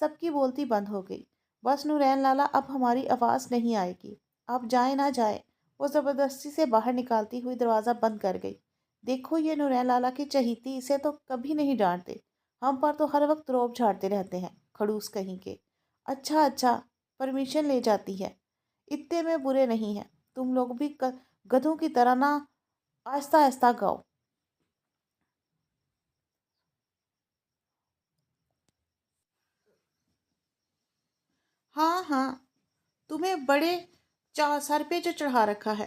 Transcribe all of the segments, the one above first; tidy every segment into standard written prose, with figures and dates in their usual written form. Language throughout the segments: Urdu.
سب کی بولتی بند ہو گئی۔ بس نورین لالا، اب ہماری آواز نہیں آئے گی، آپ جائیں نہ جائیں۔ وہ زبردستی سے باہر نکالتی ہوئی دروازہ بند کر گئی۔ دیکھو یہ نورین لالا کی چہیتی، اسے تو کبھی نہیں ڈانٹتے، ہم پر تو ہر وقت روب جھاڑتے رہتے ہیں، کھڑوس کہیں کے۔ اچھا اچھا، پرمیشن لے جاتی ہے، اتنے میں برے نہیں ہیں، تم لوگ بھی گدھوں کی طرح نہ آہستہ آہستہ گاؤ۔ ہاں ہاں، تمہیں بڑے سر پہ جو چڑھا رکھا ہے۔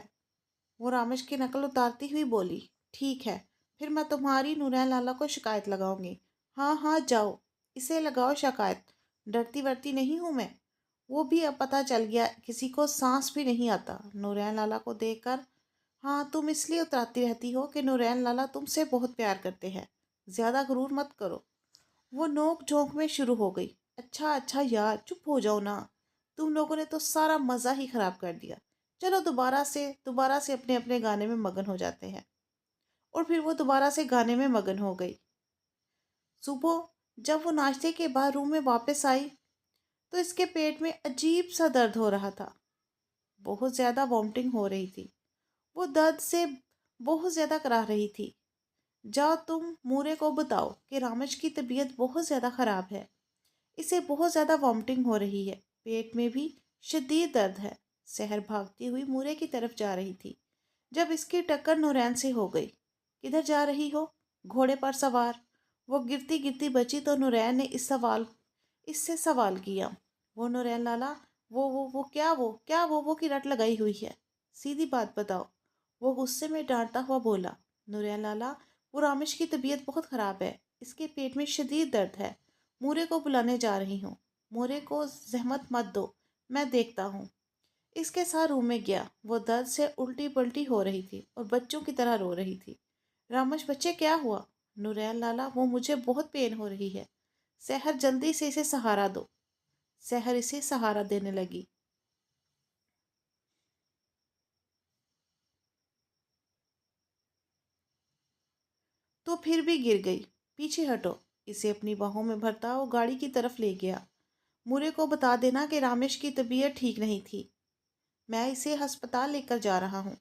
وہ رامش کی نقل اتارتی ہوئی بولی۔ ٹھیک ہے، پھر میں تمہاری نورین لالا کو شکایت لگاؤں گی۔ ہاں ہاں جاؤ، اسے لگاؤ شکایت، ڈرتی ورتی نہیں ہوں میں۔ وہ بھی اب پتہ چل گیا کسی کو سانس بھی نہیں آتا۔ نورین لالا کو دیکھ کر، ہاں تم اس لیے اتراتی رہتی ہو کہ نورین لالا تم سے بہت پیار کرتے ہیں، زیادہ غرور مت کرو۔ وہ نوک جھونک میں شروع ہو گئی۔ اچھا اچھا یار، چپ ہو جاؤ نا، تم لوگوں نے تو سارا مزہ ہی خراب کر دیا۔ چلو دوبارہ سے اپنے اپنے گانے میں مگن ہو جاتے ہیں۔ اور پھر وہ دوبارہ سے گانے میں مگن ہو گئی۔ صبح جب وہ ناشتے کے بعد روم میں واپس آئی تو اس کے پیٹ میں عجیب سا درد ہو رہا تھا، بہت زیادہ وامٹنگ ہو رہی تھی، وہ درد سے بہت زیادہ کرا رہی تھی۔ جاؤ تم مورے کو بتاؤ کہ رامش کی طبیعت بہت زیادہ خراب ہے، اسے بہت زیادہ وامٹنگ ہو رہی ہے، پیٹ میں بھی شدید درد ہے۔ سحر بھاگتی ہوئی مورے کی طرف جا رہی تھی جب اس کی ٹکر نورین سے ہو گئی۔ کدھر جا رہی ہو؟ گھوڑے پر سوار۔ وہ گرتی گرتی بچی تو نورین نے اس سے سوال کیا۔ وہ نورین لالا، وہ کی رٹ لگائی ہوئی ہے، سیدھی بات بتاؤ۔ وہ غصے میں ڈانٹتا ہوا بولا۔ نورین لالا، وہ رامش کی طبیعت بہت خراب ہے، اس کے پیٹ میں شدید درد ہے، مورے کو بلانے جا رہی ہوں۔ مورے کو زحمت مت دو، میں دیکھتا ہوں۔ اس کے ساتھ روم میں گیا۔ وہ درد سے الٹی پلٹی ہو رہی تھی اور بچوں کی طرح رو رہی تھی۔ رامش بچے کیا ہوا؟ نورین لالا، وہ مجھے بہت پین ہو رہی ہے، سحر جلدی سے اسے سہارا دو۔ سحر اسے سہارا دینے لگی۔ تو پھر بھی گر گئی۔ پیچھے ہٹو، اسے اپنی باہوں میں بھرتا وہ گاڑی کی طرف لے گیا۔ مورے کو بتا دینا کہ رامش کی طبیعت ٹھیک نہیں تھی، میں اسے ہسپتال لے کر جا رہا ہوں۔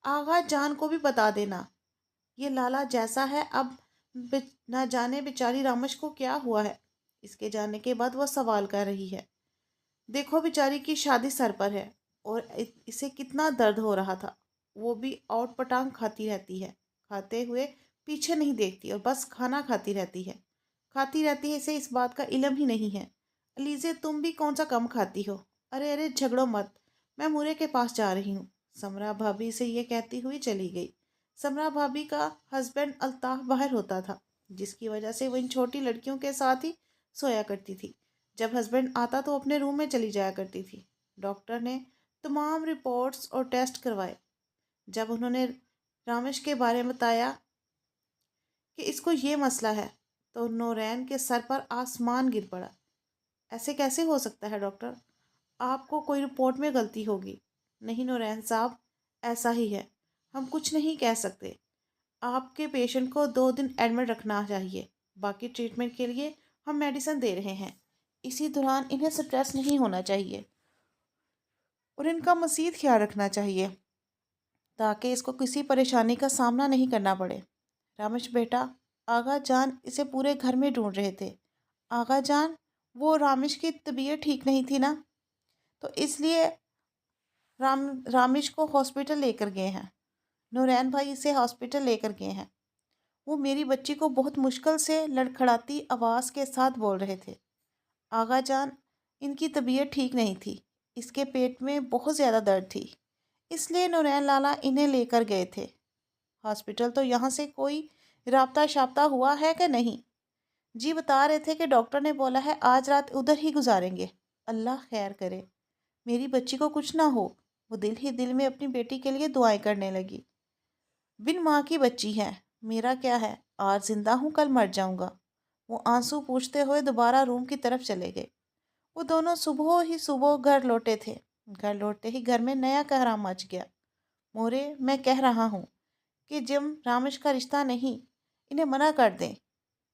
آغا جان کو بھی بتا دینا، یہ لالا جیسا ہے، اب نہ جانے بیچاری رامش کو کیا ہوا ہے۔ اس کے جانے کے بعد وہ سوال کر رہی ہے، دیکھو بیچاری کی شادی سر پر ہے اور اسے کتنا درد ہو رہا تھا، وہ بھی آؤٹ پٹانگ کھاتی رہتی ہے، کھاتے ہوئے پیچھے نہیں دیکھتی اور بس کھانا کھاتی رہتی ہے، اسے اس بات کا علم ہی نہیں ہے۔ علیزے تم بھی کون سا کم کھاتی ہو؟ ارے ارے جھگڑو مت، میں مورے کے پاس جا رہی ہوں۔ سمرا بھابھی سے یہ کہتی ہوئی چلی گئی۔ سمرا بھابھی کا ہسبینڈ الطاف باہر ہوتا تھا، جس کی وجہ سے وہ ان چھوٹی لڑکیوں کے ساتھ ہی سویا کرتی تھی۔ جب ہسبینڈ آتا تو اپنے روم میں چلی جایا کرتی تھی۔ ڈاکٹر نے تمام رپورٹس اور ٹیسٹ کروائے۔ جب انہوں نے رامش کے بارے میں بتایا کہ اس کو یہ مسئلہ ہے تو نورین کے سر پر آسمان گر پڑا۔ ایسے کیسے ہو سکتا ہے ڈاکٹر؟ آپ کو کوئی رپورٹ میں غلطی ہوگی۔ نہیں نورین صاحب، ایسا ہی ہے، ہم کچھ نہیں کہہ سکتے۔ آپ کے پیشنٹ کو 2 دن ایڈمٹ رکھنا چاہیے، باقی ٹریٹمنٹ کے لیے ہم میڈیسن دے رہے ہیں۔ اسی دوران انہیں سٹریس نہیں ہونا چاہیے اور ان کا مزید خیال رکھنا چاہیے تاکہ اس کو کسی پریشانی کا سامنا نہیں کرنا پڑے۔ رامش بیٹا، آغا جان اسے پورے گھر میں ڈھونڈ رہے تھے۔ آغا جان، وہ رامش کی طبیعت ٹھیک نہیں تھی نا، تو اس لیے رامش کو ہاسپٹل لے کر گئے ہیں، نورین بھائی اسے ہاسپٹل لے کر گئے ہیں۔ وہ میری بچی کو بہت مشکل سے لڑکھڑاتی آواز کے ساتھ بول رہے تھے، آغا جان ان کی طبیعت ٹھیک نہیں تھی، اس کے پیٹ میں بہت زیادہ درد تھی، اس لیے نورین لالا انہیں لے کر گئے تھے ہاسپٹل۔ تو یہاں سے کوئی رابطہ شابطہ ہوا ہے کہ نہیں؟ جی بتا رہے تھے کہ ڈاکٹر نے بولا ہے آج رات ادھر ہی گزاریں گے، اللہ خیر کرے، میری بچی کو کچھ نہ ہو۔ وہ دل ہی دل میں اپنی بیٹی کے لیے دعائیں کرنے لگی۔ بن ماں کی بچی ہے، میرا کیا ہے، آج زندہ ہوں کل مر جاؤں گا۔ وہ آنسو پوچھتے ہوئے دوبارہ روم کی طرف چلے گئے۔ وہ دونوں صبح گھر لوٹے تھے۔ گھر لوٹتے ہی گھر میں نیا کہرام مچ گیا۔ مورے، میں کہہ رہا ہوں کہ جم رامش کا رشتہ نہیں، انہیں منع کر دیں۔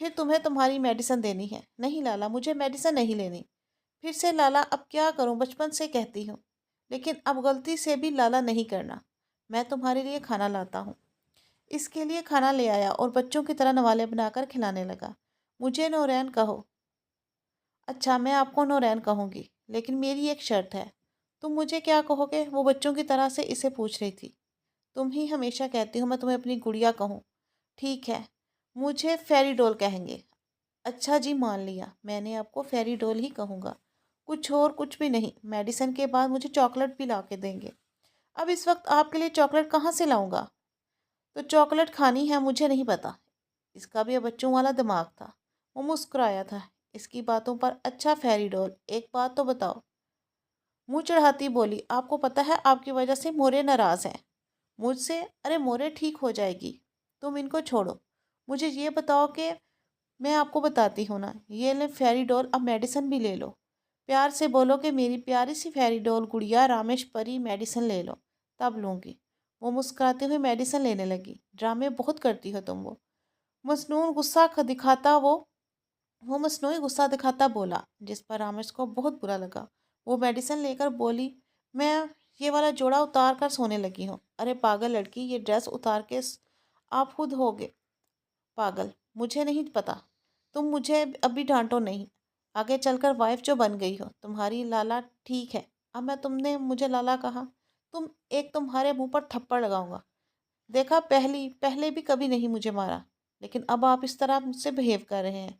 پھر تمہیں تمہاری میڈیسن دینی ہے۔ نہیں لالا، مجھے میڈیسن نہیں لینی۔ پھر سے لالا، اب کیا کروں، بچپن سے کہتی ہوں، لیکن اب غلطی سے بھی لالا نہیں کرنا۔ میں تمہارے لیے کھانا لاتا ہوں۔ اس کے لیے کھانا لے آیا اور بچوں کی طرح نوالے بنا کر کھلانے لگا۔ مجھے نورین کہو۔ اچھا، میں آپ کو نورین کہوں گی، لیکن میری ایک شرط ہے۔ تم مجھے کیا کہو گے؟ وہ بچوں کی طرح سے اسے پوچھ رہی تھی۔ تم ہی ہمیشہ کہتی ہو میں تمہیں اپنی گڑیا کہوں۔ ٹھیک ہے، مجھے فیری ڈول کہیں گے۔ اچھا جی، مان لیا، میں نے آپ کو فیری ڈول ہی کہوں گا، کچھ اور کچھ بھی نہیں۔ میڈیسن کے بعد مجھے چاکلیٹ بھی لا کے دیں گے۔ اب اس وقت آپ کے لیے چاکلیٹ کہاں سے لاؤں گا؟ تو چاکلیٹ کھانی ہے، مجھے نہیں پتا۔ اس کا بھی بچوں والا دماغ تھا۔ وہ مسکرایا تھا اس کی باتوں پر۔ اچھا فیری ڈول، ایک بات تو بتاؤ، منہ چڑھاتی بولی۔ آپ کو پتا ہے آپ کی وجہ سے مورے ناراض ہیں مجھ سے۔ ارے مورے ٹھیک ہو جائے گی، تم ان کو چھوڑو۔ مجھے یہ بتاؤ کہ میں آپ کو بتاتی ہوں نا، یہ لیں فیری ڈول، اب میڈیسن بھی لے لو۔ پیار سے بولو کہ میری پیاری سی فیری ڈول گڑیا رامیش پری، میڈیسن لے لو، تب لوں گی۔ وہ مسکراتے ہوئے میڈیسن لینے لگی۔ ڈرامے بہت کرتی ہو تم، وہ مصنوعی غصہ دکھاتا بولا، جس پر رامیش کو بہت برا لگا۔ وہ میڈیسن لے کر بولی، میں یہ والا جوڑا اتار کر سونے لگی ہوں۔ ارے پاگل لڑکی، یہ ڈریس اتار کے آپ خود ہوگے پاگل، مجھے نہیں پتا۔ تم مجھے ابھی ڈانٹو نہیں، آگے چل کر وائف جو بن گئی ہو تمہاری لالا۔ ٹھیک ہے، اب میں تم نے مجھے لالا کہا، تمہارے منہ پر تھپڑ لگاؤں گا۔ دیکھا، پہلے بھی کبھی نہیں مجھے مارا، لیکن اب آپ اس طرح مجھ سے بہیو کر رہے ہیں۔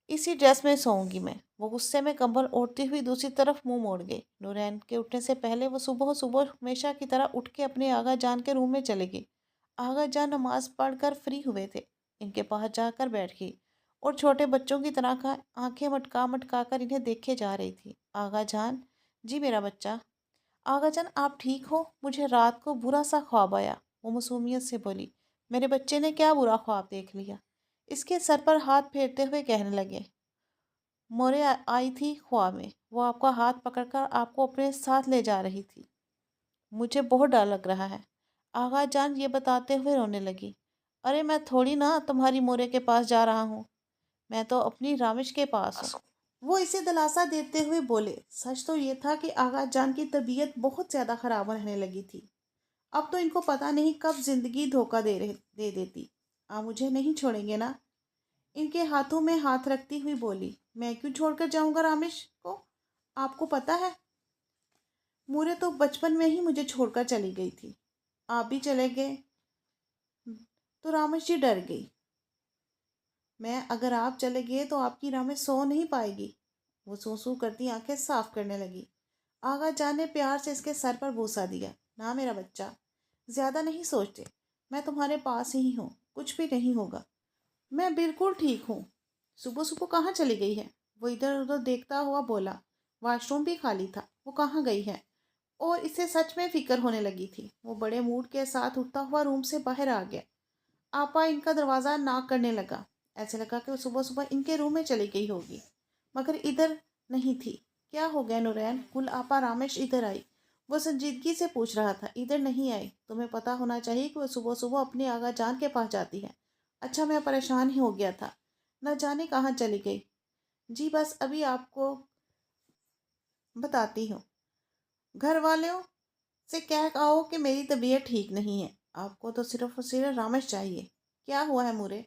اسی ڈریس میں سوؤں گی میں۔ وہ غصے میں کمبل اوڑھتی ہوئی دوسری طرف منہ موڑ گئی۔ نورین کے اٹھنے سے پہلے وہ صبح ہمیشہ کی طرح اٹھ کے اپنے آغا جان کے روم میں چلے گئی۔ آغا جان نماز پڑھ کر فری ہوئے تھے، ان کے پاس جا کر بیٹھ گئی اور چھوٹے بچوں کی طرح آنکھیں مٹکا مٹکا کر انہیں دیکھے جا رہی تھی۔ آغا جان، جی میرا بچہ۔ آغا جان، آپ ٹھیک ہو؟ مجھے رات کو برا سا خواب آیا، وہ معصومیت سے بولی۔ میرے بچے نے کیا برا خواب دیکھ لیا؟ اس کے سر پر ہاتھ پھیرتے ہوئے کہنے لگے، مورے آئی تھی خواب میں، وہ آپ کا ہاتھ پکڑ کر آپ کو اپنے ساتھ لے جا رہی تھی۔ مجھے بہت ڈر لگ رہا ہے۔ آغا جان یہ بتاتے ہوئے رونے لگی۔ ارے میں تھوڑی نا تمہاری مورے کے پاس جا رہا ہوں، میں تو اپنی رامیش کے پاس ہوں۔ وہ اسے دلاسا دیتے ہوئے بولے۔ سچ تو یہ تھا کہ آغا جان کی طبیعت بہت زیادہ خراب رہنے لگی تھی۔ اب تو ان کو پتہ نہیں کب زندگی دھوکہ دے دیتی۔ آپ مجھے نہیں چھوڑیں گے نا؟ ان کے ہاتھوں میں ہاتھ رکھتی ہوئی بولی۔ میں کیوں چھوڑ کر جاؤں گا رامیش کو؟ آپ کو پتہ ہے مورے تو بچپن میں ہی مجھے چھوڑ کر چلی گئی تھی۔ آپ بھی چلے گئے تو رامیش جی ڈر گئی۔ اگر آپ چلے گئے تو آپ کی رامیش سو نہیں پائے گی۔ وہ سو کرتی آنکھیں صاف کرنے لگی۔ آغا جان نے پیار سے اس کے سر پر بوسہ دیا۔ نہ میرا بچہ، زیادہ نہیں سوچتے، میں تمہارے پاس ہی ہوں، کچھ بھی نہیں ہوگا، میں بالکل ٹھیک ہوں۔ صبح کہاں چلی گئی ہے؟ وہ ادھر ادھر دیکھتا ہوا بولا۔ واش روم بھی خالی تھا، وہ کہاں گئی ہے؟ اور اسے سچ میں فکر ہونے لگی تھی۔ وہ بڑے موڈ کے ساتھ اٹھتا ہوا روم سے باہر آ گیا۔ آپا ان کا دروازہ ناک کرنے لگا۔ ایسے لگا کہ وہ صبح ان کے روم میں چلی گئی ہوگی، مگر ادھر نہیں تھی۔ کیا ہو گیا نورین؟ گل آپا، رامیش ادھر آئی؟ وہ سنجیدگی سے پوچھ رہا تھا۔ ادھر نہیں آئی، تمہیں پتا ہونا چاہیے کہ وہ صبح اپنے آغا جان کے پاس جاتی ہے۔ اچھا، میں پریشان ہی ہو گیا تھا، نہ جانے کہاں چلی گئی۔ جی بس ابھی آپ کو بتاتی ہوں، گھر والوں سے کہہ آؤ کہ میری طبیعت ٹھیک نہیں ہے، آپ کو تو صرف اور صرف رامیش چاہیے۔ کیا ہوا ہے مورے؟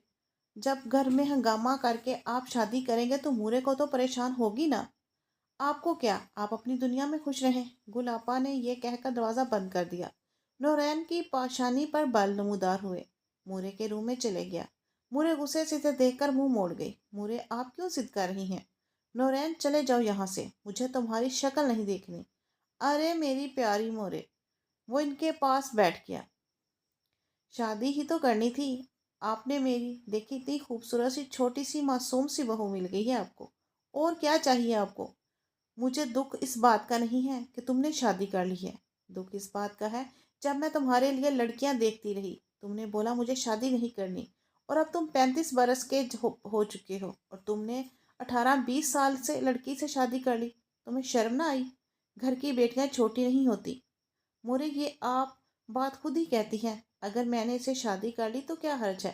جب گھر میں ہنگامہ کر کے آپ شادی کریں گے تو مورے کو تو پریشان ہوگی نا۔ آپ کو کیا، آپ اپنی دنیا میں خوش رہیں۔ گل آپا نے یہ کہہ کر دروازہ بند کر دیا۔ نورین کی پاشانی پر بال نمودار ہوئے۔ مورے کے روم میں چلے گیا۔ مورے غصے سے اسے دیکھ کر منہ موڑ گئی۔ مورے، آپ کیوں ضد کر رہی ہیں؟ نورین، چلے جاؤ یہاں سے، مجھے تمہاری شکل نہیں دیکھنی۔ ارے میری پیاری مورے، وہ ان کے پاس بیٹھ گیا۔ شادی ہی تو کرنی تھی، آپ نے میری دیکھی اتنی خوبصورت سی چھوٹی سی معصوم سی بہو مل گئی ہے آپ کو، اور کیا چاہیے آپ کو؟ مجھے دکھ اس بات کا نہیں ہے کہ تم نے شادی کر لی ہے، دکھ اس بات کا ہے جب میں تمہارے لیے لڑکیاں دیکھتی رہی، تم نے بولا مجھے شادی نہیں کرنی، اور اب تم 35 برس کے ہو چکے ہو اور تم نے 18-20 سال سے لڑکی سے شادی کر لی۔ تمہیں شرم نہ آئی؟ گھر کی بیٹیاں چھوٹی نہیں ہوتی۔ مورے، یہ آپ بات خود ہی کہتی ہیں، اگر میں نے اسے شادی کر لی تو کیا حرج ہے؟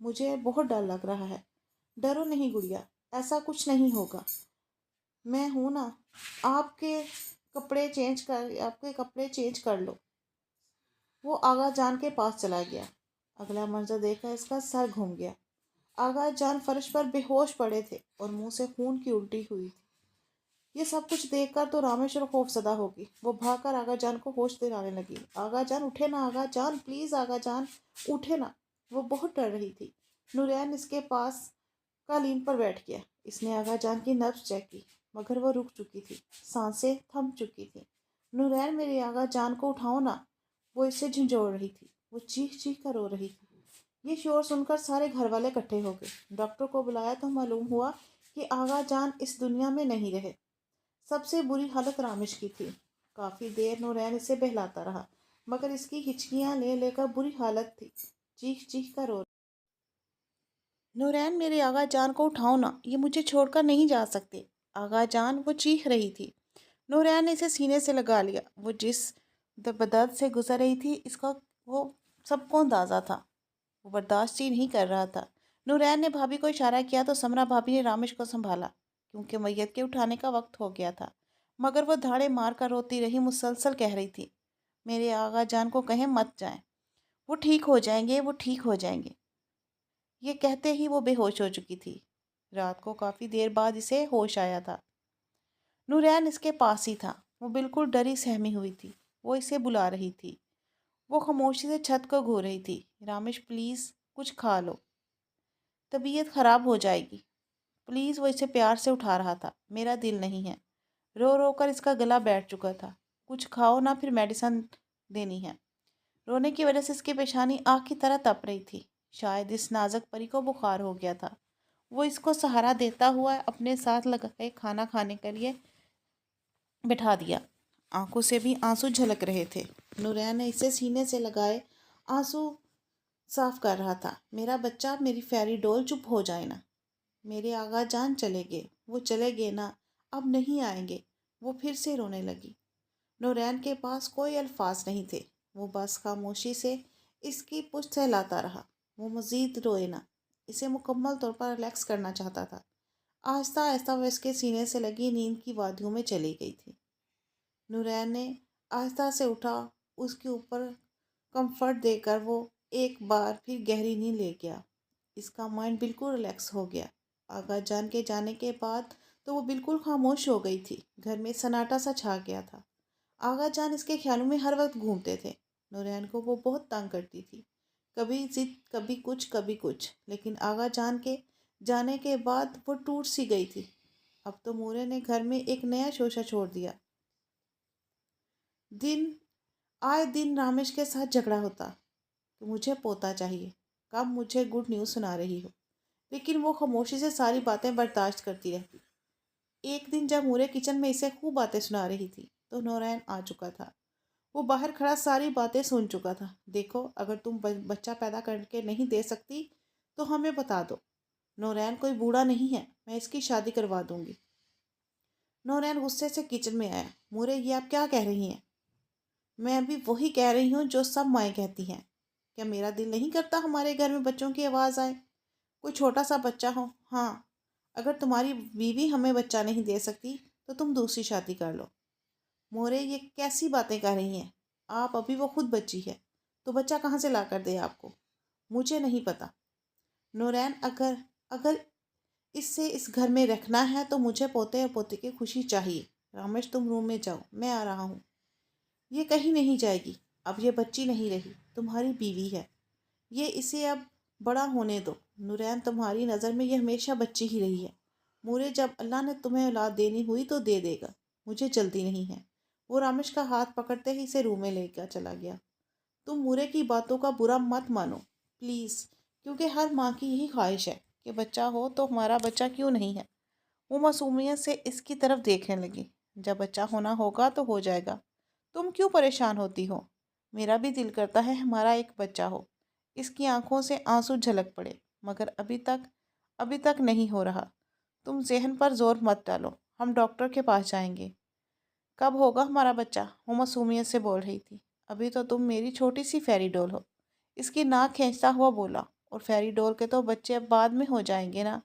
مجھے بہت ڈر لگ رہا ہے۔ ڈرو نہیں گڑیا، ایسا کچھ نہیں ہوگا، میں ہوں نا۔ آپ کے کپڑے چینج کر لو۔ وہ آغا جان کے پاس چلا گیا۔ اگلا منظر دیکھ کر اس کا سر گھوم گیا۔ آغا جان فرش پر بے ہوش پڑے تھے اور منہ سے خون کی الٹی ہوئی تھی۔ یہ سب کچھ دیکھ کر تو رامیشور خوف زدہ ہوگی۔ وہ بھاگ کر آغا جان کو ہوش دلانے لگی۔ آغا جان اٹھے نا، آغا جان پلیز، آغا جان اٹھے نا۔ وہ بہت ڈر رہی تھی۔ نورین اس کے پاس قالین پر بیٹھ گیا۔ اس نے آغا جان کی نبض چیک کی، مگر وہ رک چکی تھی، سانسیں تھم چکی تھی۔ نورین میری آغا جان کو اٹھاؤ نا۔ وہ اس سے جھنجھوڑ رہی تھی، وہ چیخ چیخ کر رو رہی تھی۔ یہ شور سن کر سارے گھر والے اکٹھے ہو گئے۔ ڈاکٹر کو بلایا تو معلوم ہوا کہ آغا جان اس دنیا میں نہیں رہے۔ سب سے بری حالت رامیش کی تھی۔ کافی دیر نورین اسے بہلاتا رہا، مگر اس کی ہچکیاں لے لے کر بری حالت تھی، چیخ چیخ کر رو۔ نورین میرے آغا جان کو اٹھاؤ نا، یہ مجھے چھوڑ کر نہیں جا سکتے۔ آغا جان، وہ چیخ رہی تھی۔ نورین نے اسے سینے سے لگا لیا۔ وہ جس بدرد سے گزر رہی تھی اس کا وہ سب کو اندازہ تھا۔ وہ برداشت ہی نہیں کر رہا تھا۔ نورین نے بھابھی کو اشارہ کیا تو سمرا بھابھی نے رامیش کو سنبھالا، کیونکہ میت کے اٹھانے کا وقت ہو گیا تھا۔ مگر وہ دھاڑے مار کر روتی رہی، مسلسل کہہ رہی تھی، میرے آغا جان کو کہیں مت جائیں، وہ ٹھیک ہو جائیں گے، وہ ٹھیک ہو جائیں گے۔ یہ کہتے ہی وہ بے ہوش ہو چکی تھی۔ رات کو کافی دیر بعد اسے ہوش آیا تھا۔ نورین اس کے پاس ہی تھا۔ وہ بالکل ڈری سہمی ہوئی تھی۔ وہ اسے بلا رہی تھی۔ وہ خاموشی سے چھت کو گھور رہی تھی۔ رامیش پلیز کچھ کھا لو، طبیعت خراب ہو جائے گی پلیز۔ وہ اسے پیار سے اٹھا رہا تھا۔ میرا دل نہیں ہے۔ رو رو کر اس کا گلا بیٹھ چکا تھا۔ کچھ کھاؤ نا، پھر میڈیسن دینی ہے۔ رونے کی وجہ سے اس کی پیشانی آگ کی طرح تپ رہی تھی۔ شاید اس نازک پری کو بخار ہو گیا تھا۔ وہ اس کو سہارا دیتا ہوا اپنے ساتھ لگائے کھانا کھانے کے لیے بٹھا دیا۔ آنکھوں سے بھی آنسو جھلک رہے تھے۔ نورین نے اسے سینے سے لگائے آنسو صاف کر رہا تھا۔ میرا بچہ، میری فیری ڈول، چپ ہو جائے نا۔ میرے آغا جان چلے گئے، وہ چلے گئے نا، اب نہیں آئیں گے۔ وہ پھر سے رونے لگی۔ نورین کے پاس کوئی الفاظ نہیں تھے۔ وہ بس خاموشی سے اس کی پشت سہلاتا رہا۔ وہ مزید روئے نہ، اسے مکمل طور پر ریلیکس کرنا چاہتا تھا۔ آہستہ آہستہ وہ اس کے سینے سے لگی نیند کی وادیوں میں چلی گئی تھی۔ نورین نے آہستہ سے اٹھا، اس کے اوپر کمفرٹ دے کر وہ ایک بار پھر گہری نیند لے گیا۔ اس کا مائنڈ بالکل ریلیکس ہو گیا۔ آغا جان کے جانے کے بعد تو وہ بالکل خاموش ہو گئی تھی۔ گھر میں سناٹا سا چھا گیا تھا۔ آغا جان اس کے خیالوں میں ہر وقت گھومتے تھے۔ نورین کو وہ بہت تنگ کرتی تھی، کبھی ضد، کبھی کچھ کبھی کچھ، لیکن آغا جان کے جانے کے بعد وہ ٹوٹ سی گئی تھی۔ اب تو مورے نے گھر میں ایک نیا شوشہ چھوڑ دیا۔ آئے دن رامیش کے ساتھ جھگڑا ہوتا کہ مجھے پوتا چاہیے، کب مجھے گڈ نیوز سنا رہی ہو، لیکن وہ خاموشی سے ساری باتیں برداشت کرتی رہتی۔ ایک دن جب مورے کچن میں اسے خوب باتیں سنا رہی تھی تو نورین آ چکا تھا۔ وہ باہر کھڑا ساری باتیں سن چکا تھا۔ دیکھو، اگر تم بچہ پیدا کر کے نہیں دے سکتی تو ہمیں بتا دو۔ نورین کوئی بوڑھا نہیں ہے، میں اس کی شادی کروا دوں گی۔ نورین غصے سے کچن میں آیا۔ مورے، یہ آپ کیا کہہ رہی ہیں؟ میں بھی وہی کہہ رہی ہوں جو سب مائیں کہتی ہیں۔ کیا میرا دل نہیں کرتا ہمارے گھر میں بچوں کی آواز آئے، کوئی چھوٹا سا بچہ ہو؟ ہاں، اگر تمہاری بیوی ہمیں بچہ نہیں دے سکتی تو تم دوسری شادی کر لو۔ مورے، یہ کیسی باتیں کہہ رہی ہیں آپ؟ ابھی وہ خود بچی ہے تو بچہ کہاں سے لا کر دے آپ کو؟ مجھے نہیں پتا۔ نورین، اگر اس سے اس گھر میں رکھنا ہے تو مجھے پوتے اور پوتی کی خوشی چاہیے۔ رامیش، تم روم میں جاؤ، میں آ رہا ہوں۔ یہ کہیں نہیں جائے گی۔ اب یہ بچی نہیں رہی، تمہاری بیوی ہے۔ یہ اسے اب بڑا ہونے دو۔ نورین، تمہاری نظر میں یہ ہمیشہ بچی ہی رہی ہے۔ مورے، جب اللہ نے تمہیں اولاد دینی ہوئی تو دے دے گا، مجھے جلدی نہیں ہے۔ وہ رامیش کا ہاتھ پکڑتے ہی اسے روم میں لے کر چلا گیا۔ تم مورے کی باتوں کا برا مت مانو پلیز، کیونکہ ہر ماں کی یہی خواہش ہے کہ بچہ ہو، تو ہمارا بچہ کیوں نہیں ہے؟ وہ معصومیت سے اس کی طرف دیکھنے لگی۔ جب بچہ ہونا ہوگا تو ہو جائے گا، تم کیوں پریشان ہوتی ہو؟ میرا بھی دل کرتا ہے ہمارا ایک بچہ ہو۔ اس کی آنکھوں سے آنسو جھلک پڑے، مگر ابھی تک نہیں ہو رہا۔ تم ذہن پر زور مت ڈالو، ہم ڈاکٹر کے پاس جائیں گے۔ کب ہوگا ہمارا بچہ؟ وہ معصومیت سے بول رہی تھی۔ ابھی تو تم میری چھوٹی سی فیری ڈول ہو، اس کی ناک کھینچتا ہوا بولا۔ اور فیری ڈول کے تو بچے اب بعد میں ہو جائیں گے نا،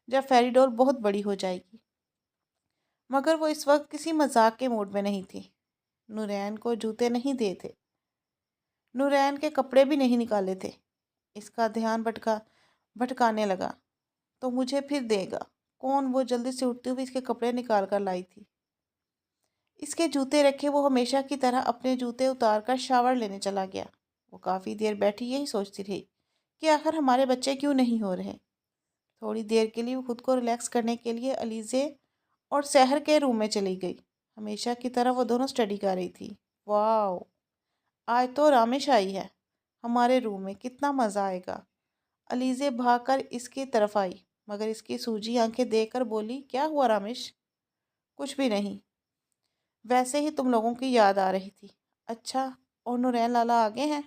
جب فیری ڈول بہت بڑی ہو جائے گی۔ مگر وہ اس وقت کسی مذاق کے موڈ میں نہیں تھی۔ نورین کو جوتے نہیں دیے تھے، نورین کے کپڑے بھی نہیں نکالے تھے۔ اس کا دھیان بھٹکانے لگا۔ تو مجھے پھر دے گا کون؟ وہ جلدی سے اٹھتے ہوئے اس کے کپڑے نکال کر لائی تھی۔ اس کے جوتے رکھے وہ ہمیشہ کی طرح اپنے جوتے اتار کر شاور لینے چلا گیا۔ وہ کافی دیر بیٹھی یہی سوچتی رہی کہ آخر ہمارے بچے کیوں نہیں ہو رہے۔ تھوڑی دیر کے لیے وہ خود کو ریلیکس کرنے کے لیے علیزے اور سحر کے روم میں چلی گئی۔ ہمیشہ کی طرح وہ دونوں اسٹڈی کر رہی تھی۔ واو، آج تو رامش آئی ہے ہمارے روم میں، کتنا مزہ آئے گا۔ علیزے بھاگ کر اس کی طرف آئی، مگر اس کی سوجی آنکھیں دیکھ کر بولی، کیا ہوا رامش؟ کچھ بھی نہیں، ویسے ہی تم لوگوں کی یاد آ رہی تھی۔ اچھا، اور نورین لالا آگے ہیں؟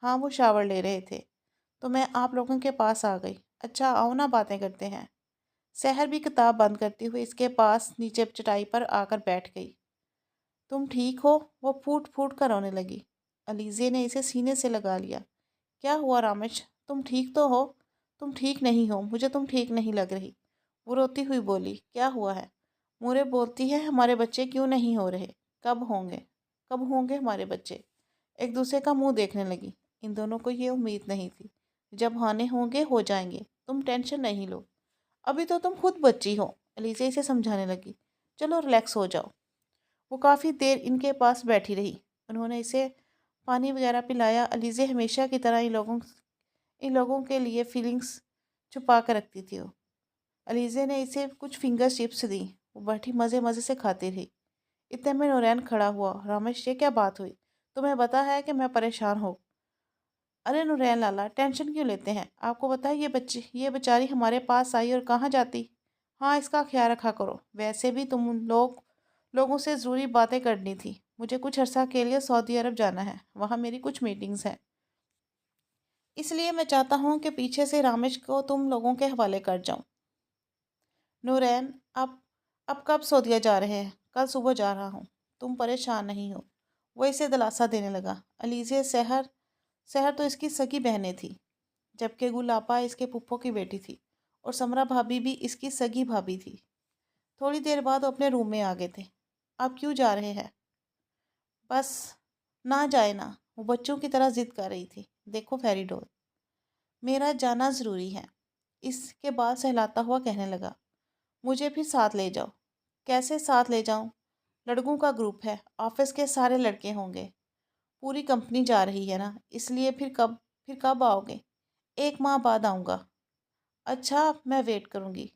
ہاں، وہ شاور لے رہے تھے تو میں آپ لوگوں کے پاس آ گئی۔ اچھا آؤ نا، باتیں کرتے ہیں۔ سحر بھی کتاب بند کرتی ہوئی اس کے پاس نیچے چٹائی پر آ کر بیٹھ گئی۔ تم ٹھیک ہو؟ وہ پھوٹ پھوٹ کر رونے لگی۔ علیزے نے اسے سینے سے لگا لیا۔ کیا ہوا رامش؟ تم ٹھیک تو ہو؟ تم ٹھیک نہیں ہو، مجھے تم ٹھیک نہیں لگ رہی۔ وہ روتی ہوئی بولی، کیا ہوا ہے؟ مورے بولتی ہے ہمارے بچے کیوں نہیں ہو رہے؟ کب ہوں گے ہمارے بچے؟ ایک دوسرے کا منہ دیکھنے لگی۔ ان دونوں کو یہ امید نہیں تھی۔ جب ہونے ہوں گے ہو جائیں گے، تم ٹینشن نہیں لو، ابھی تو تم خود بچی ہو۔ علیزے اسے سمجھانے لگی، چلو ریلیکس ہو جاؤ۔ وہ کافی دیر ان کے پاس بیٹھی رہی۔ انہوں نے اسے پانی وغیرہ پلایا۔ علیزے ہمیشہ کی طرح ان لوگوں کے لیے فیلنگز چھپا کر رکھتی تھی۔ علیزے نے اسے کچھ فنگر چپس دی۔ وہ بیٹھی مزے مزے سے کھاتی رہی۔ اتنے میں نورین کھڑا ہوا۔ رامش، یہ کیا بات ہوئی؟ تمہیں پتا ہے کہ میں پریشان ہوں۔ ارے نورین لالا، ٹینشن کیوں لیتے ہیں؟ آپ کو پتا ہے یہ بیچاری ہمارے پاس آئی اور کہاں جاتی؟ ہاں، اس کا خیال رکھا کرو۔ ویسے بھی تم لوگوں سے ضروری باتیں کرنی تھی۔ مجھے کچھ عرصہ کے لیے سعودی عرب جانا ہے، وہاں میری کچھ میٹنگز ہیں، اس لیے میں چاہتا ہوں کہ پیچھے سے رامش کو تم لوگوں کے حوالے کر جاؤں۔ نورین، اب کب سعودیہ جا رہے ہیں؟ کل صبح جا رہا ہوں، تم پریشان نہیں ہو۔ وہ اسے دلاسا دینے لگا۔ علیزے سحر تو اس کی سگی بہنیں تھی، جبکہ گل آپا اس کے پھپھو کی بیٹی تھی اور سمرا بھابی بھی اس کی سگی بھابی تھی۔ تھوڑی دیر بعد وہ اپنے روم میں آ گئے تھے۔ آپ کیوں جا رہے ہیں؟ بس نہ جائے نا، وہ بچوں کی طرح ضد کر رہی تھی۔ دیکھو فیری ڈول، میرا جانا ضروری ہے، اس کے بعد سہلاتا ہوا کہنے لگا، مجھے پھر ساتھ لے جاؤ۔ کیسے ساتھ لے جاؤں؟ لڑکوں کا گروپ ہے، آفس کے سارے لڑکے ہوں گے، پوری کمپنی جا رہی ہے نا، اس لیے پھر کب آؤ گے؟ 1 ماہ بعد آؤں گا۔ اچھا، میں ویٹ کروں گی۔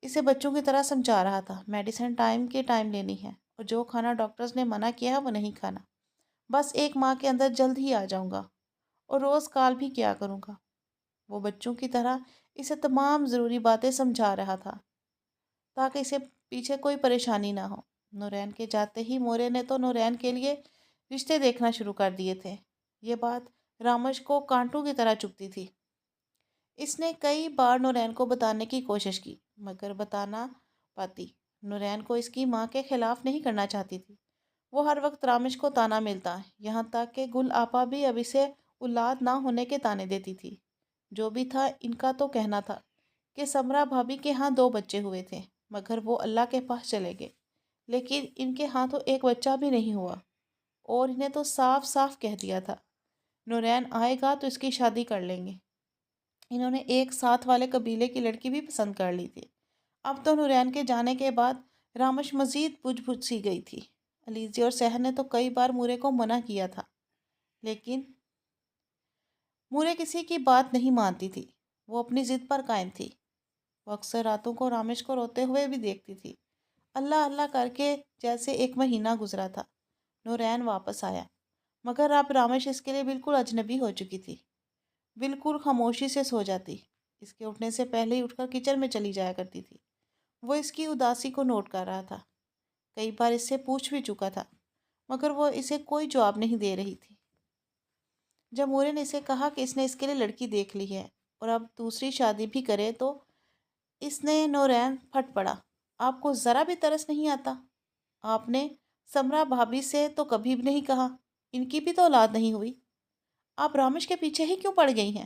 اسے بچوں کی طرح سمجھا رہا تھا، میڈیسن ٹائم کے ٹائم لینی ہے اور جو کھانا ڈاکٹرز نے منع کیا ہے وہ نہیں کھانا۔ بس 1 ماہ کے اندر جلد ہی آ جاؤں گا اور روز کال بھی کیا کروں گا۔ وہ بچوں کی طرح اسے تمام ضروری باتیں سمجھا رہا تھا تاکہ اسے پیچھے کوئی پریشانی نہ ہو۔ نورین کے جاتے ہی مورے نے تو نورین کے لیے رشتے دیکھنا شروع کر دیے تھے۔ یہ بات رامش کو کانٹوں کی طرح چبھتی تھی۔ اس نے کئی بار نورین کو بتانے کی کوشش کی، مگر بتا نہ پاتی۔ نورین کو اس کی ماں کے خلاف نہیں کرنا چاہتی تھی۔ وہ ہر وقت رامش کو تانا ملتا، یہاں تک کہ گل آپا بھی اب اسے اولاد نہ ہونے کے تانے دیتی تھی۔ جو بھی تھا، ان کا تو کہنا تھا کہ سمرا بھابی کے ہاں 2 بچے ہوئے تھے، مگر وہ اللہ کے پاس چلے گئے۔ لیکن ان کے ہاں تو ایک بچہ بھی نہیں ہوا، اور انہیں تو صاف صاف کہہ دیا تھا، نورین آئے گا تو اس کی شادی کر لیں گے۔ انہوں نے ایک ساتھ والے قبیلے کی لڑکی بھی پسند کر لی تھی۔ اب تو نورین کے جانے کے بعد رامش مزید بجھ سی گئی تھی۔ علیزی اور سحر نے تو کئی بار مورے کو منع کیا تھا، لیکن مورے کسی کی بات نہیں مانتی تھی۔ وہ اپنی ضد پر قائم تھی۔ وہ اکثر راتوں کو رامش کو روتے ہوئے بھی دیکھتی تھی، اللہ اللہ کر کے، جیسے 1 مہینہ گزرا تھا۔ نورین واپس آیا، مگر اب رامش اس کے لیے بالکل اجنبی ہو چکی تھی۔ بالکل خاموشی سے سو جاتی، اس کے اٹھنے سے پہلے ہی اٹھ کر کچن میں چلی جایا کرتی تھی۔ وہ اس کی اداسی کو نوٹ کر رہا تھا، کئی بار اس سے پوچھ بھی چکا تھا، مگر وہ اسے کوئی جواب نہیں دے رہی تھی۔ جب مورے نے اسے کہا کہ اس نے اس کے لیے لڑکی دیکھ لی ہے اور اب دوسری شادی بھی کرے تو اس نے نورین پھٹ پڑا، آپ کو ذرا بھی ترس نہیں آتا؟ آپ نے سمرا بھابی سے تو کبھی بھی نہیں کہا، ان کی بھی تو اولاد نہیں ہوئی، آپ رامش کے پیچھے ہی کیوں پڑ گئی ہیں؟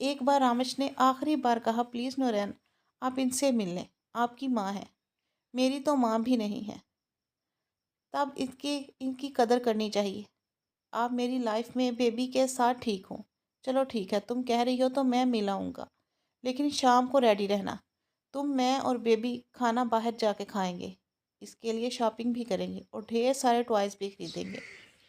ایک بار رامش نے آخری بار کہا، پلیز نورین آپ ان سے مل لیں، آپ کی ماں ہے، میری تو ماں بھی نہیں ہے، تب ان کی قدر کرنی چاہیے۔ آپ میری لائف میں بیبی کے ساتھ ٹھیک ہوں، چلو ٹھیک ہے، تم کہہ رہی ہو تو میں مل آؤں گا، لیکن شام کو ریڈی رہنا، میں اور بیبی کھانا باہر جا کے کھائیں گے، اس کے لیے شاپنگ بھی کریں گے اور ڈھیر سارے ٹوائز بھی خریدیں گے۔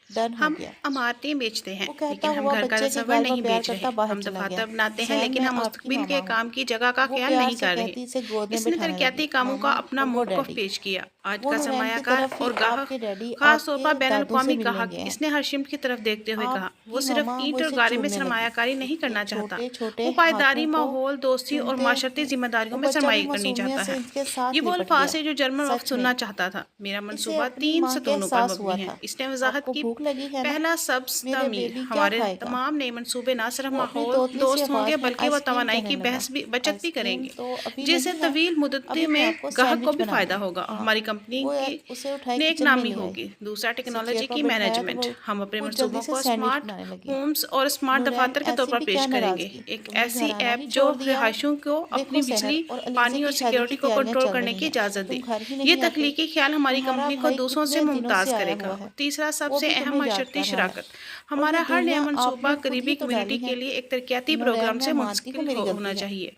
ڈن ہو ہم گیا۔ عمارتیں بیچتے ہیں وہ کہتا لیکن ہم ہوا گھر کا بچے کے تصور گال پر نہیں پیار بیچ کرتا رہے۔ باہر ہم چلا گیا۔ دفاتر بناتے ہیں زین، لیکن میں ہم آپ کی مستقبل ماما کے ہوں۔ کام کی جگہ کا وہ خیال پیار نہیں سے کر رہے۔ کہتی اسے گود میں اس نے بٹھانے لگی، ترقیاتی کاموں کا ماما اپنا اور وہ موقف ڈیڈی۔ پیش کیا۔ آج وہ کا نورین سرمایہ کی کار طرف ہی، اور آپ گاہک کے ڈیڈی خاص آپ طور کے پر بین دادو سے الاقوامی ملنے گاہک، گئے ہیں۔ اس نے ہرشم کی طرف دیکھتے ہوئے آپ کہا، وہ کی صرف ماما اینٹ وہ اور اسے گارے میں چومنے سرمایہ لگی، کاری اس نہیں کے کرنا چاہتا، چھوٹے چھوٹے وہ پائیداری، ہاتھوں کو ماحول دوستی اور چومتے معاشرتی ہوئے۔ ذمہ داریوں وہ میں بچہ بھی سرمایہ کرنی معصومیت چاہتا سے ہے۔ ان کے ساتھ یہ وہ لپٹ گیا۔ الفاظ ہے جو جرمن وقت سچ میں سننا چاہتا تھا۔ میرا اسے منصوبہ اپنی 3 ماں کے ستونوں پر احساس ہوا مبنی ہے۔ تھا۔ اس نے آپ وضاحت کو کی، بھوک لگی ہے نا؟ پہلا سبز میرے تعمیر، بیبی کیا ہمارے کھائے گا؟ تمام نئے منصوبے نہ صرف وہ اپنی ماحول توتلی سی دوست ہوں گے آواز میں بلکہ وہ آئس کریم توانائی کہنے کی لگا۔ بچت آئس بھی کریں کریم گے، تو ابھی جس سے نہیں ہے، طویل مدتی ابھی میں میں آپ کو گاہک کو سینڈوچ بھی بنا فائدہ دوں۔ ہوگا اور ہاں، ہماری کمپنی وہ کی اسے اٹھائے نیک کچن میں نامی لے آئی، ہوگی۔ دوسرا، اسے چیئر ٹیکنالوجی پر کی بٹھایا تو مینجمنٹ، وہ ہم اپنے کچھ جلدی منصوبوں سے کو سینڈوچ اسمارٹ بنانے لگی۔ ہومز اور اسمارٹ نورین، دفاتر کے طور ایسی پر بھی پیش کیا کریں گے، ناراضگی، ایک تم نے ایسی گھرانہ ایپ ہی جو چھوڑ دیا ہے؟ رہائشیوں کو دیکھو اپنی سحر بجلی، اور علیزے پانی اور کی شادی سیکیورٹی کی کو تیاریاں کنٹرول چل کرنے رہی کی ہیں، اجازت تم دیں۔ گھر ہی یہ نہیں آتے؟ تخلیقی خیال ہماری تمہارا کمپنی کو بھائی دوسروں سے کتنے دنوں سے ممتاز آیا کرے گا۔ ہوا اور ہے، تیسرا، سب وہ سے بھی اہم تمہیں یاد معاشرتی کر رہا ہے، شراکت، اور یہ ہمارا ہر نیا گئیاں آپ منصوبہ نے خود ہی قریبی تو ڈالی کمیونٹی ہیں۔ کے لیے ایک ترقیاتی پروگرام نورین، میں سے مانتی ہوں منسلک میری ہونا غلطی ہے، چاہیے۔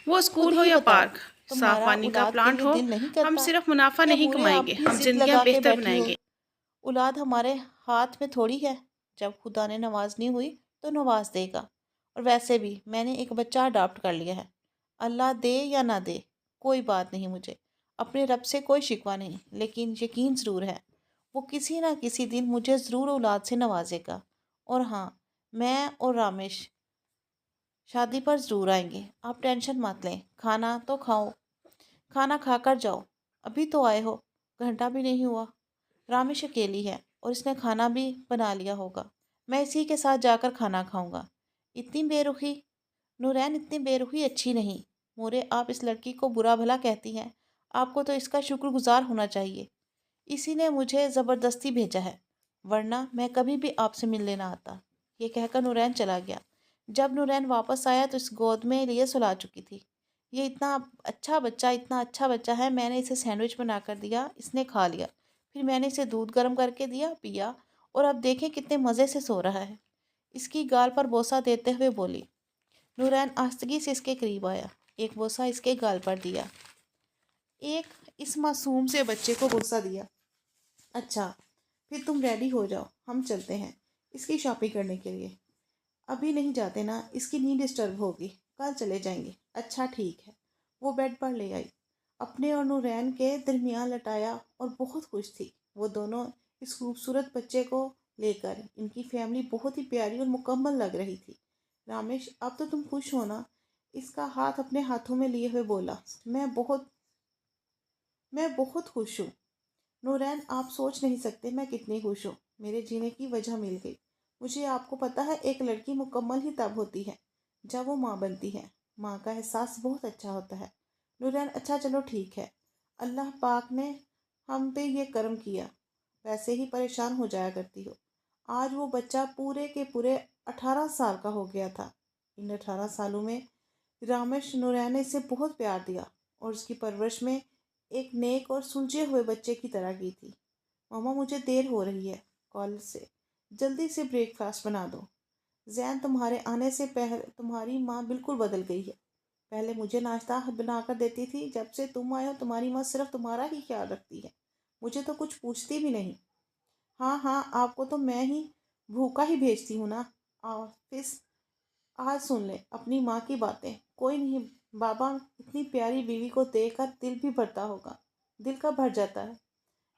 وہ خود اسکول ہو ہی یا بتاؤ، پارک، صاف تمہارا پانی کا اولاد کے پلانٹ لیے ہو، دل نہیں ہم کرتا؟ صرف منافع یا نہیں بوڑھے کمائیں آپ گے، بھی ہم ضد زندگیاں لگا کے بہتر بیٹھی بنائیں ہو؟ گے۔ اولاد ہمارے ہاتھ میں تھوڑی ہے، جب خدا نے نوازنی ہوئی تو نواز دے گا، اور ویسے بھی میں نے ایک بچہ اڈاپٹ کر لیا ہے، اللہ دے یا نہ دے کوئی بات نہیں، مجھے اپنے رب سے کوئی شکوہ نہیں، لیکن یقین ضرور ہے وہ کسی نہ کسی دن مجھے ضرور اولاد سے نوازے گا، اور ہاں، میں اور رامش شادی پر ضرور آئیں گے، آپ ٹینشن مت لیں، کھانا تو کھاؤ، کھانا کھا کر جاؤ، ابھی تو آئے ہو، گھنٹہ بھی نہیں ہوا، رامش اکیلی ہے اور اس نے کھانا بھی بنا لیا ہوگا، میں اسی کے ساتھ جا کر کھانا کھاؤں گا۔ اتنی بے رخی نورین، اتنی بے رخی اچھی نہیں، مورے آپ اس لڑکی کو برا بھلا کہتی ہیں، آپ کو تو اس کا شکر گزار ہونا چاہیے، اسی نے مجھے زبردستی بھیجا ہے، ورنہ میں کبھی بھی آپ سے مل لینا آتا۔ یہ کہہ کر نورین چلا گیا۔ جب نورین واپس آیا تو اس گود میں لیے سلا چکی تھی۔ یہ اتنا اچھا بچہ ہے، میں نے اسے سینڈوچ بنا کر دیا، اس نے کھا لیا، پھر میں نے اسے دودھ گرم کر کے دیا، پیا، اور اب دیکھیں کتنے مزے سے سو رہا ہے، اس کی گال پر بوسہ دیتے ہوئے بولی۔ نورین آہستگی سے اس کے قریب آیا، ایک بوسہ اس کے گال پر دیا، ایک اس معصوم سے بچے کو بوسہ دیا۔ اچھا، پھر تم ریڈی ہو جاؤ، ہم چلتے ہیں اس کی شاپنگ کرنے کے لیے۔ ابھی نہیں جاتے نا، اس کی نیند ڈسٹرب ہوگی، کل چلے جائیں گے۔ اچھا ٹھیک ہے۔ وہ بیڈ پر لے آئی، اپنے اور نورین کے درمیان لٹایا اور بہت خوش تھی۔ وہ دونوں اس خوبصورت بچے کو لے کر، ان کی فیملی بہت ہی پیاری اور مکمل لگ رہی تھی۔ رامش، اب تو تم خوش ہو نا؟ اس کا ہاتھ اپنے ہاتھوں میں لیے ہوئے بولا۔ میں بہت خوش ہوں نورین، آپ سوچ نہیں سکتے میں کتنی خوش ہوں، میرے جینے کی وجہ مل گئی مجھے۔ آپ کو پتہ ہے ایک لڑکی مکمل ہی تب ہوتی ہے جب وہ ماں بنتی ہے، ماں کا احساس بہت اچھا ہوتا ہے۔ نورین، اچھا چلو ٹھیک ہے، اللہ پاک نے ہم پہ یہ کرم کیا، ویسے ہی پریشان ہو جایا کرتی ہو۔ آج وہ بچہ پورے کے پورے 18 سال کا ہو گیا تھا۔ ان 18 سالوں میں رامش نورین نے اسے بہت پیار دیا اور اس کی پرورش میں ایک نیک اور سلجھے ہوئے بچے کی طرح کی تھی۔ ماما، مجھے دیر ہو رہی ہے کالج سے، جلدی سے بریک فاسٹ بنا دو۔ زین، تمہارے آنے سے پہلے تمہاری ماں بالکل بدل گئی ہے، پہلے مجھے ناشتہ بنا کر دیتی تھی، جب سے تم آئے ہو تمہاری ماں صرف تمہارا ہی خیال رکھتی ہے، مجھے تو کچھ پوچھتی بھی نہیں۔ ہاں ہاں، آپ کو تو میں ہی بھوکا ہی بھیجتی ہوں نا آفس۔ آج سن لیں اپنی ماں کی باتیں، کوئی نہیں بابا، اتنی پیاری بیوی کو دیکھ کر دل بھی بھرتا ہوگا، دل کا بھر جاتا ہے۔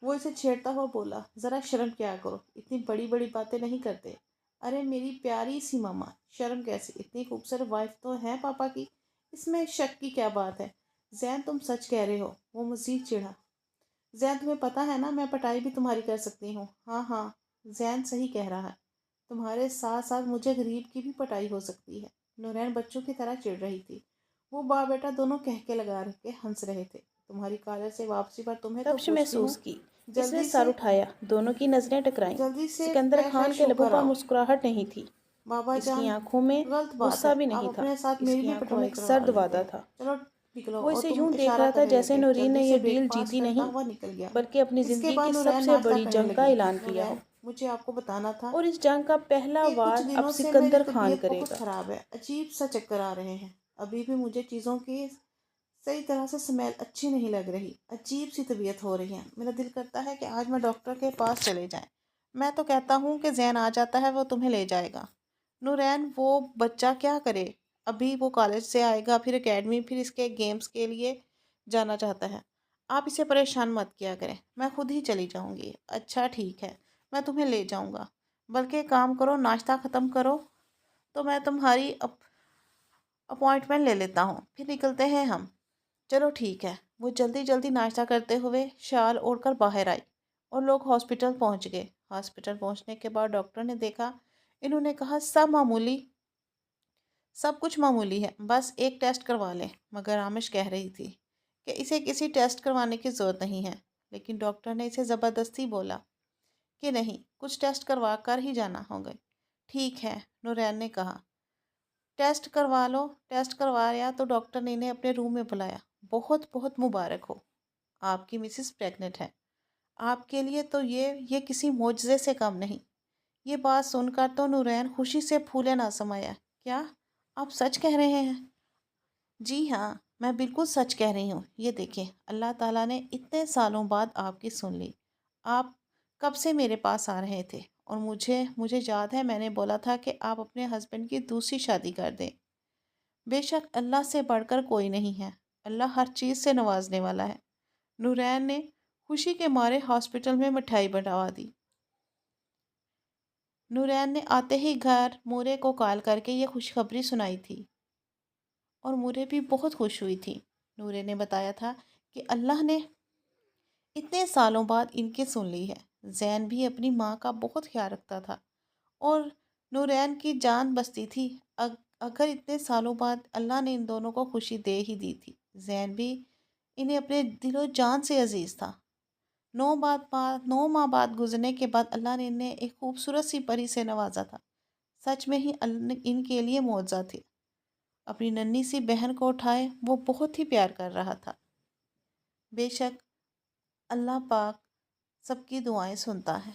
وہ اسے چھیڑتا ہوا بولا، ذرا شرم کیا کرو، اتنی بڑی بڑی باتیں نہیں کرتے۔ ارے میری پیاری سی ماما، شرم کیسی، اتنی خوبصورت وائف تو ہے پاپا کی، اس میں شک کی کیا بات ہے؟ زین، تم سچ کہہ رہے ہو؟ وہ مزید چڑھا۔ زین، تمہیں پتہ ہے نا میں پٹائی بھی تمہاری کر سکتی ہوں۔ ہاں ہاں، زین صحیح کہہ رہا ہے، تمہارے ساتھ ساتھ مجھے غریب کی بھی پٹائی ہو سکتی ہے۔ نورین بچوں کی طرح چڑھ رہی تھی، وہ باپ بیٹا دونوں کہکے لگا کے ہنس رہے تھے۔ تمہاری کالج سے واپسی پر تمہیں تو تبش پوچھتی ہوں، محسوس کی، اس نے جلدی سر سے اٹھایا، دونوں کی نظریں ٹکرائیں، جلدی سے سکندر فریش خان وریش کے ہو لبوں کر پر آؤ۔ مسکراہٹ نہیں تھی۔ بابا اس کی جان آنکھوں میں غلط بات غصہ ہے، بھی آپ نہیں تھا، اپنے ساتھ اس میری کی بھی آنکھوں میں پٹرول ایک کروا سرد لیتے وعدہ ہیں۔ تھا۔ چلو نکلو، وہ اور اسے تم یوں دیکھ اشارہ رہا تھا کرنے جیسے لگے، نورین جلدی نے سے یہ بریک ڈیل فاسٹ جیتی کرتا نہیں ہوا نکل گیا۔ بلکہ اپنی اس کے زندگی بعد کی سب نورین سے ناشتہ بڑی کرنے جنگ کا لگی۔ اعلان کیا نورین، ہو، مجھے آپ کو بتانا تھا اور اس جنگ کا پہلا کہ وار کچھ اب دنوں سے میری سکندر خان طبیعت کرے بہت گا۔ خراب ہے، عجیب سا چکر آ رہے ہیں، ابھی بھی مجھے چیزوں کی صحیح طرح سے سمیل اچھی نہیں لگ رہی، عجیب سی طبیعت ہو رہی ہے، میرا دل کرتا ہے کہ آج میں ڈاکٹر کے پاس چلے جائیں۔ میں تو کہتا ہوں کہ زین آ جاتا ہے، وہ تمہیں لے جائے گا۔ نورین، وہ بچہ کیا کرے؟ ابھی وہ کالج سے آئے گا، پھر اکیڈمی، پھر اس کے گیمز کے لیے جانا چاہتا ہے۔ آپ اسے پریشان مت کیا کریں، میں خود ہی چلی جاؤں گی۔ اچھا ٹھیک ہے، میں تمہیں لے جاؤں گا، بلکہ ایک کام کرو، ناشتہ ختم کرو تو میں تمہاری اپوائنٹمنٹ لے لیتا ہوں، پھر نکلتے ہیں ہم۔ چلو ٹھیک ہے۔ وہ جلدی جلدی ناشتہ کرتے ہوئے شال اوڑھ کر باہر آئی اور لوگ ہاسپٹل پہنچ گئے۔ ہاسپٹل پہنچنے کے بعد ڈاکٹر نے دیکھا، انہوں نے کہا سب کچھ معمولی ہے، بس ایک ٹیسٹ کروا لیں۔ مگر آمش کہہ رہی تھی کہ اسے کسی ٹیسٹ کروانے کی ضرورت نہیں ہے، لیکن ڈاکٹر نے اسے زبردستی بولا کہ نہیں، کچھ ٹیسٹ کروا کر ہی جانا ہوگا۔ ٹھیک ہے، نورین نے کہا، ٹیسٹ کروا لو۔ ٹیسٹ کروایا تو ڈاکٹر نے انہیں اپنے روم میں بلایا۔ بہت بہت مبارک ہو، آپ کی مسز پریگننٹ ہے۔ آپ کے لیے تو یہ کسی معجزے سے کم نہیں۔ یہ بات سن کر تو نورین خوشی سے پھولے نہ سمایا۔ کیا آپ سچ کہہ رہے ہیں؟ جی ہاں، میں بالکل سچ کہہ رہی ہوں۔ یہ دیکھیں، اللہ تعالیٰ نے اتنے سالوں بعد آپ کی سن لی۔ آپ کب سے میرے پاس آ رہے تھے، اور مجھے یاد ہے میں نے بولا تھا کہ آپ اپنے ہسبینڈ کی دوسری شادی کر دیں۔ بے شک اللہ سے بڑھ کر کوئی نہیں ہے، اللہ ہر چیز سے نوازنے والا ہے۔ نورین نے خوشی کے مارے ہاسپٹل میں مٹھائی بنٹوا دی۔ نورین نے آتے ہی گھر مورے کو کال کر کے یہ خوشخبری سنائی تھی، اور مورے بھی بہت خوش ہوئی تھی۔ نورے نے بتایا تھا کہ اللہ نے اتنے سالوں بعد ان کی سن لی ہے۔ زین بھی اپنی ماں کا بہت خیال رکھتا تھا، اور نورین کی جان بستی تھی۔ اگر اتنے سالوں بعد اللہ نے ان دونوں کو خوشی دے ہی دی تھی۔ زین بھی انہیں اپنے دل و جان سے عزیز تھا۔ 9 ماہ بعد گزرنے کے بعد اللہ نے انہیں ایک خوبصورت سی پری سے نوازا تھا۔ سچ میں ہی ان کے لیے معجزہ تھی۔ اپنی ننھی سی بہن کو اٹھائے وہ بہت ہی پیار کر رہا تھا۔ بے شک اللہ پاک سب کی دعائیں سنتا ہے۔